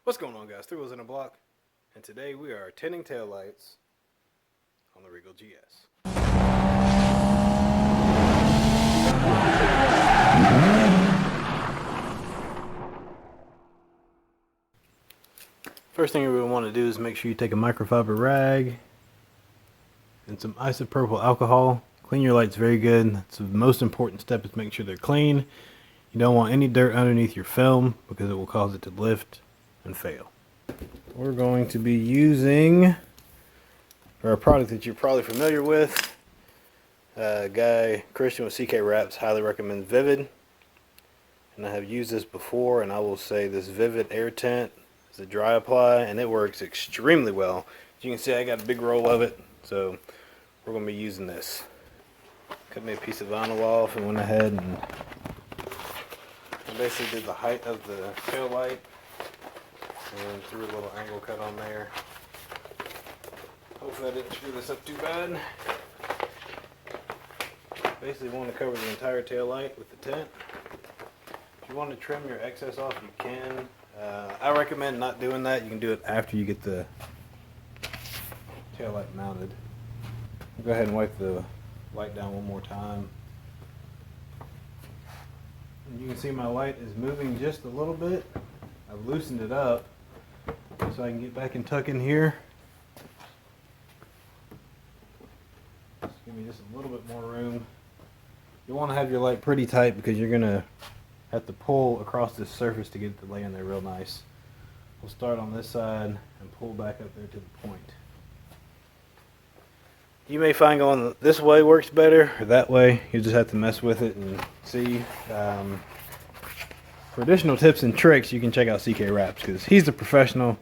What's going on, guys? Three Wheels in a Block, and today we are tinting taillights on the Regal GS. First thing you're going to want to do is make sure you take a microfiber rag and some isopropyl alcohol. Clean your lights very good. That's the most important step, is making sure they're clean. You don't want any dirt underneath your film because it will cause it to lift and fail. We're going to be using a product that you're probably familiar with. Guy Christian with CK Wraps highly recommends Vivid, and I have used this before, and I will say this Vivid Air Tint is a dry apply and it works extremely well. As you can see, I got a big roll of it, so we're going to be using this. Cut me a piece of vinyl off and went ahead and I basically did the height of the tail light and then threw a little angle cut on there. Hopefully I didn't screw this up too bad. Basically want to cover the entire tail light with the tint. If you want to trim your excess off, you can. I recommend not doing that. You can do it after you get the tail light mounted. I'll go ahead and wipe the light down one more time. And you can see my light is moving just a little bit. I've loosened it up so I can get back and tuck in here. Just give me just a little bit more room. You want to have your light pretty tight because you're going to have to pull across this surface to get it to lay in there real nice. We'll start on this side and pull back up there to the point. You may find going this way works better or that way. You just have to mess with it and see. For additional tips and tricks, you can check out CK Wraps because he's a professional.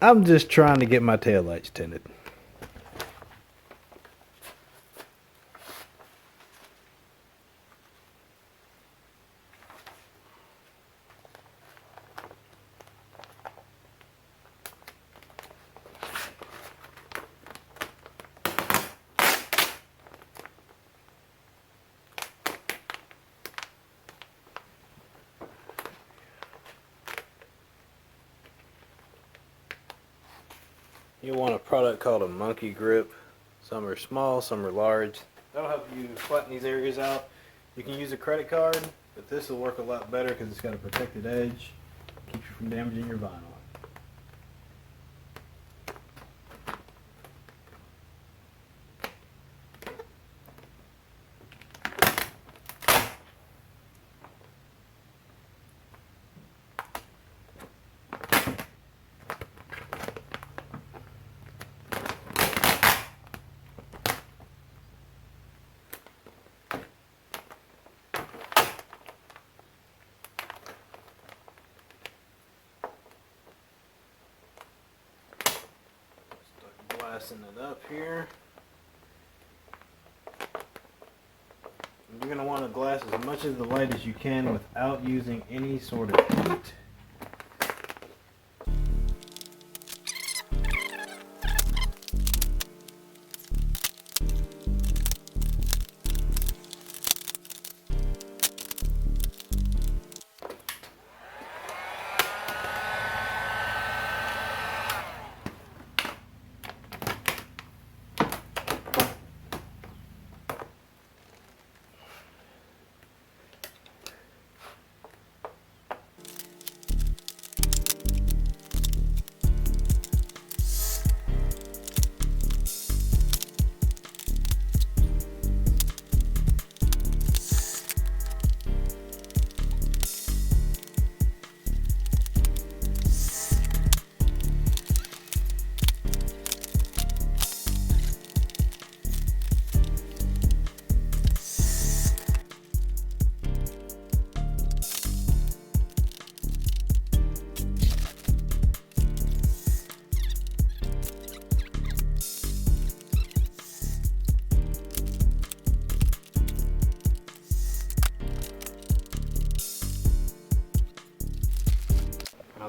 I'm just trying to get my taillights tinted. You'll want a product called a monkey grip. Some are small, some are large. That'll help you flatten these areas out. You can use a credit card, but this will work a lot better because it's got a protected edge. Keeps you from damaging your vinyl. Glassing it up here. You're going to want to glass as much of the light as you can without using any sort of heat.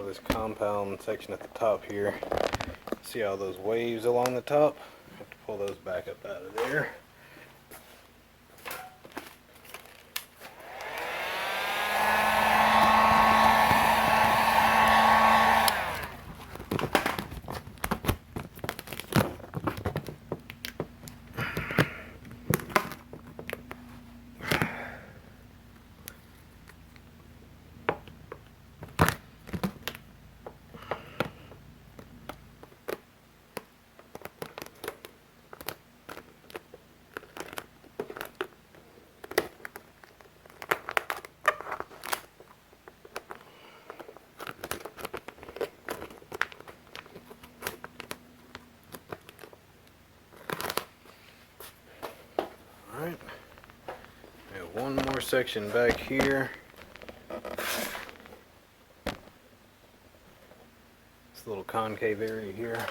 This compound section at the top here, see all those waves along the top? I have to pull those back up out of there. one more section back here. This little concave area here.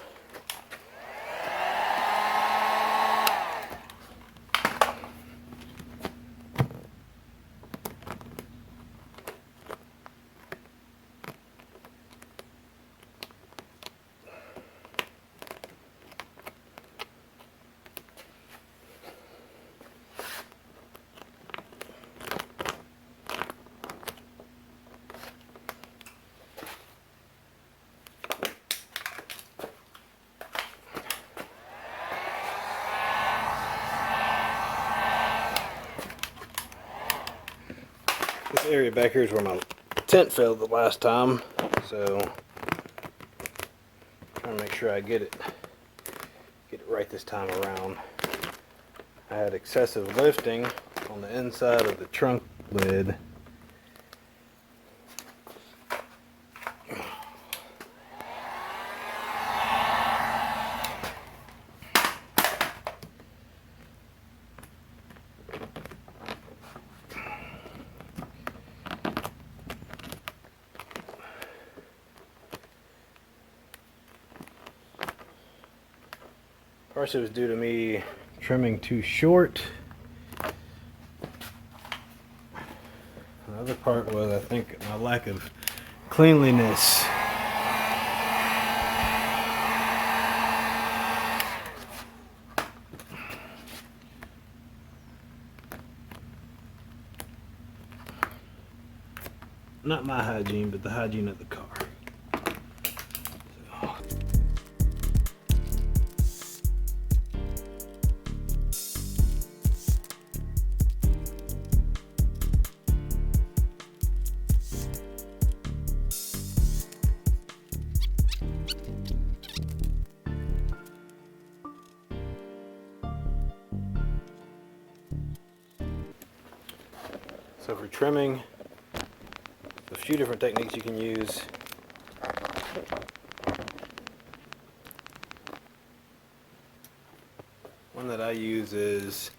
This area back here is where my tent failed the last time, so trying to make sure I get it right this time around. I had excessive lifting on the inside of the trunk lid. Partially was due to me trimming too short. The other part was, I think, my lack of cleanliness. Not my hygiene, but the hygiene of the car. So for trimming, a few different techniques you can use. One that I use is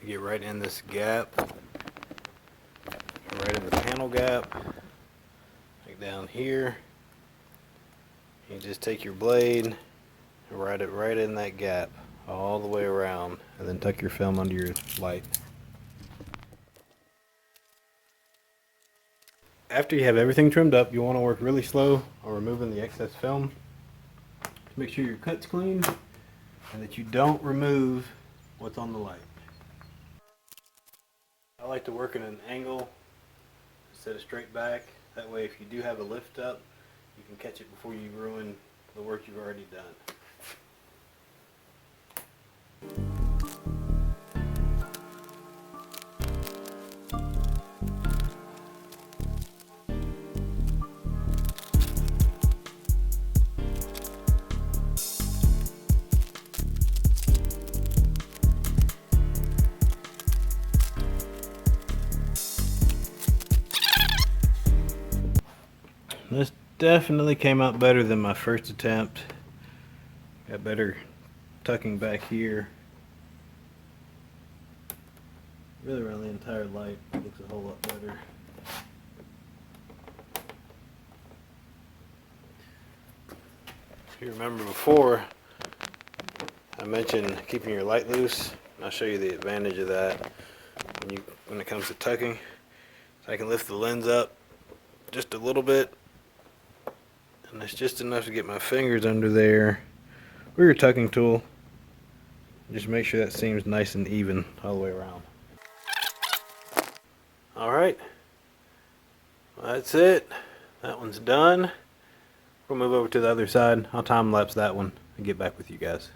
to get right in this gap, right in the panel gap, like down here. You just take your blade and ride it right in that gap all the way around, and then tuck your film under your light. After you have everything trimmed up, you want to work really slow on removing the excess film. Make sure your cut's clean and that you don't remove what's on the light. I like to work in an angle instead of straight back. That way if you do have a lift up, you can catch it before you ruin the work you've already done. This definitely came out better than my first attempt. Got better tucking back here. Really around the entire light, it looks a whole lot better. If you remember before, I mentioned keeping your light loose. I'll show you the advantage of that when it comes to tucking. So I can lift the lens up just a little bit, and it's just enough to get my fingers under there with your tucking tool. Just make sure that seam's nice and even all the way around. Alright, well, that's it. That one's done. We'll move over to the other side. I'll time lapse that one and get back with you guys.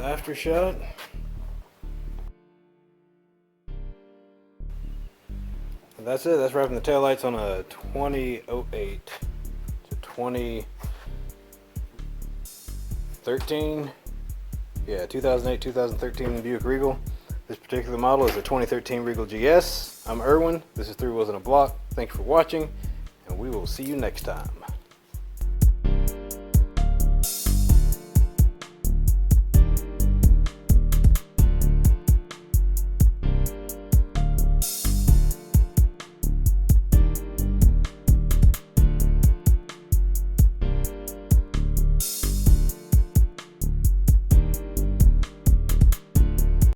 after shot. And that's it. That's wrapping the taillights on a 2008 to 2013. Yeah, 2008, 2013 Buick Regal. This particular model is a 2013 Regal GS. I'm Erwin. This is Three Wheels in a Block. Thank you for watching, and we will see you next time.